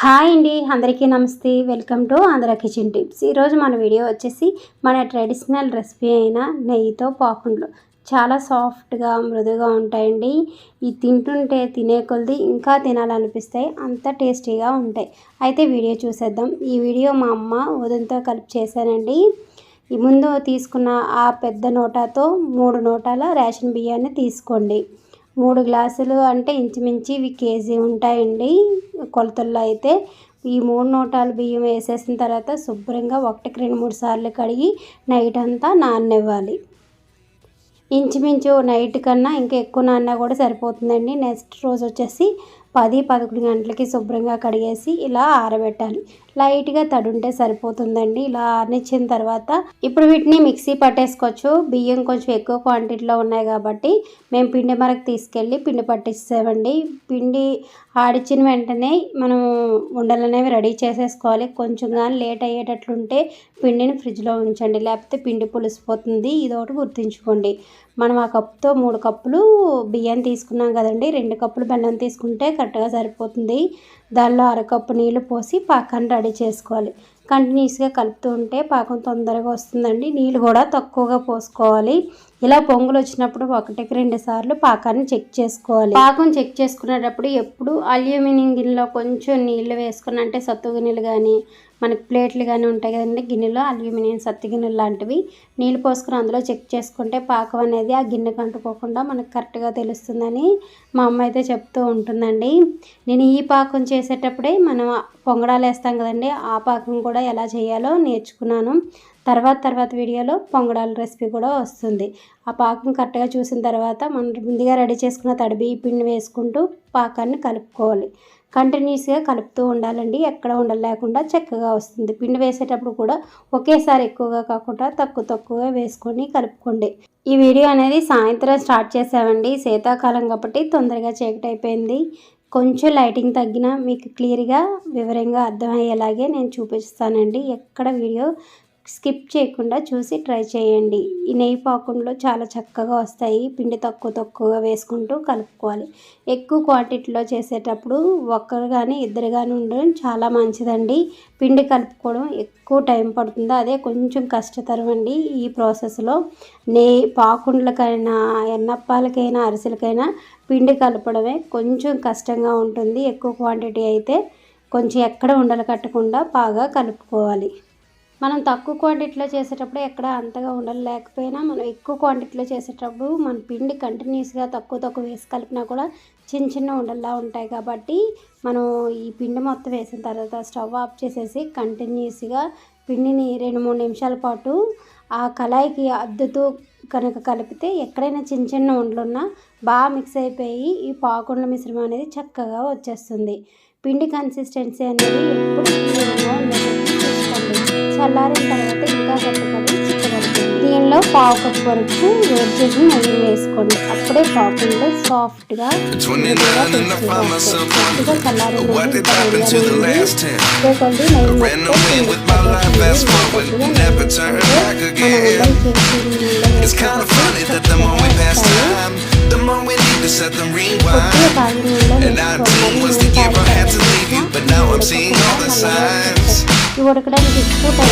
Hi అండి, అందరికీ నమస్తే. Welcome to Andhra kitchen tips. ఈరోజు మన వీడియో వచ్చేసి మన ట్రెడిషనల్ రెసిపీ అయిన నెయ్యితో పాకుండ్లు. చాలా సాఫ్ట్గా మృదుగా ఉంటాయండి. ఇది తింటుంటే తినే కొలది ఇంకా తినాలనిపిస్తాయి, అంత టేస్టీగా ఉంటాయి. అయితే వీడియో చూసేద్దాం. ఈ వీడియో మా అమ్మ ఉదయంతో కలిపి చేశానండి. ఈ ముందు తీసుకున్న ఆ పెద్ద నోటాతో 3 నోటాల రేషన్ బియ్యాన్ని తీసుకోండి. 3 గ్లాసులు అంటే ఇంచుమించు ఇవి కేజీ ఉంటాయండి కొలతల్లో. అయితే ఈ 3 నోటాలు బియ్యం వేసేసిన తర్వాత శుభ్రంగా 1కి 2-3 సార్లు కడిగి నైట్ అంతా నాననివ్వాలి. ఇంచుమించు నైట్ కన్నా ఇంకా ఎక్కువ నాన్నా కూడా సరిపోతుందండి. నెక్స్ట్ రోజు వచ్చేసి 10-11 గంటలకి శుభ్రంగా కడిగేసి ఇలా ఆరబెట్టాలి. లైట్గా తడుంటే సరిపోతుందండి. ఇలా ఆరనిచ్చిన తర్వాత ఇప్పుడు వీటిని మిక్సీ పట్టేసుకోవచ్చు. బియ్యం కొంచెం ఎక్కువ క్వాంటిటీలో ఉన్నాయి కాబట్టి మేము పిండి మరకు తీసుకెళ్ళి పిండి పట్టిస్తామండి. పిండి ఆడిచ్చిన వెంటనే మనం ఉండలు అనేవి రెడీ చేసేసుకోవాలి. కొంచెం కానీ లేట్ అయ్యేటట్లుంటే పిండిని ఫ్రిడ్జ్లో ఉంచండి, లేకపోతే పిండి పులిసిపోతుంది. ఇదొకటి గుర్తుంచుకోండి. మనం ఆ కప్పుతో 3 కప్పులు బియ్యం తీసుకున్నాం కదండి, 2 కప్పులు బెల్లం తీసుకుంటే కరెక్ట్గా సరిపోతుంది. దానిలో 1/2 కప్పు నీళ్ళు పోసి పాకాన్ని రెడీ చేసుకోవాలి. కంటిన్యూస్గా కలుపుతూ ఉంటే పాకం తొందరగా వస్తుందండి. నీళ్ళు కూడా తక్కువగా పోసుకోవాలి. ఇలా పొంగులు వచ్చినప్పుడు 1కి 2 సార్లు పాకాన్ని చెక్ చేసుకోవాలి. పాకం చెక్ చేసుకునేటప్పుడు ఎప్పుడు అల్యూమినియం గిన్నెలో కొంచెం నీళ్ళు వేసుకుని, అంటే సత్తు గిన్నెలు కానీ మనకి ప్లేట్లు కానీ ఉంటాయి కదండి, గిన్నెలో అల్యూమినియం సత్తు గిన్నెలు లాంటివి నీళ్ళు పోసుకుని అందులో చెక్ చేసుకుంటే పాకం అనేది ఆ గిన్నెకు అంటుకోకుండా మనకు కరెక్ట్గా తెలుస్తుందని మా అమ్మ అయితే చెప్తూ ఉంటుందండి. నేను ఈ పాకం చేసేటప్పుడే మనం పొంగడాలు వేస్తాం కదండి, ఆ పాకం కూడా ఎలా చేయాలో నేర్చుకున్నాను. తర్వాత వీడియోలో పొంగడాల రెసిపీ కూడా వస్తుంది. ఆ పాకం కరెక్ట్గా చూసిన తర్వాత మనం ముందుగా రెడీ చేసుకున్న తడిబియ్య పిండి వేసుకుంటూ పాకాన్ని కలుపుకోవాలి. కంటిన్యూస్గా కలుపుతూ ఉండాలండి, ఎక్కడ ఉండలేకుండా చక్కగా వస్తుంది. పిండి వేసేటప్పుడు కూడా ఒకేసారి ఎక్కువగా కాకుండా తక్కువగా వేసుకొని కలుపుకోండి. ఈ వీడియో అనేది సాయంత్రం స్టార్ట్ చేసామండి. శీతాకాలం కాబట్టి తొందరగా చీకటి అయిపోయింది. కొంచెం లైటింగ్ తగ్గినా మీకు క్లియర్గా వివరంగా అర్థమయ్యేలాగే నేను చూపిస్తానండి. ఎక్కడ వీడియో స్కిప్ చేయకుండా చూసి ట్రై చేయండి. ఈ నెయ్యి పాకుంలో చాలా చక్కగా వస్తాయి. పిండి తక్కువగా వేసుకుంటూ కలుపుకోవాలి. ఎక్కువ క్వాంటిటీలో చేసేటప్పుడు ఒక్కరు కానీ ఇద్దరు కానీ ఉండడం చాలా మంచిదండి. పిండి కలుపుకోవడం ఎక్కువ టైం పడుతుంది, అదే కొంచెం కష్టతరం అండి. ఈ ప్రాసెస్లో నెయ్యి పాకుండ్లకైనా ఎన్నప్పాలకైనా అరిసెలకైనా పిండి కలపడమే కొంచెం కష్టంగా ఉంటుంది. ఎక్కువ క్వాంటిటీ అయితే కొంచెం ఎక్కడ ఉండలు కట్టకుండా బాగా కలుపుకోవాలి. మనం తక్కువ క్వాంటిటీలో చేసేటప్పుడు ఎక్కడ అంతగా ఉండలు లేకపోయినా, మనం ఎక్కువ క్వాంటిటీలో చేసేటప్పుడు మన పిండి కంటిన్యూస్గా తక్కువ వేసి కలిపినా కూడా చిన్న ఉండల్లా ఉంటాయి. కాబట్టి మనం ఈ పిండి మొత్తం వేసిన తర్వాత స్టవ్ ఆఫ్ చేసేసి కంటిన్యూస్గా పిండిని 2-3 నిమిషాల పాటు ఆ కళాయికి అద్దుతూ కనుక కలిపితే ఎక్కడైనా చిన్న ఉండలున్నా బాగా మిక్స్ అయిపోయి ఈ పాకుండ్ల మిశ్రమం అనేది చక్కగా వచ్చేస్తుంది. పిండి కన్సిస్టెన్సీ అనేది ఎప్పుడు చల్లారిన తర్వాత ఇంకా గట్టిపడి చిక్కబడుతుంది. దీనిలో 1/2 కప్పు వరకు వేడి చేసి నెయ్యి వేసుకోండి. అప్పుడే పాకుండ్లు సాఫ్ట్గా చల్లారి ఉడకడానికి ఎక్కువ టైం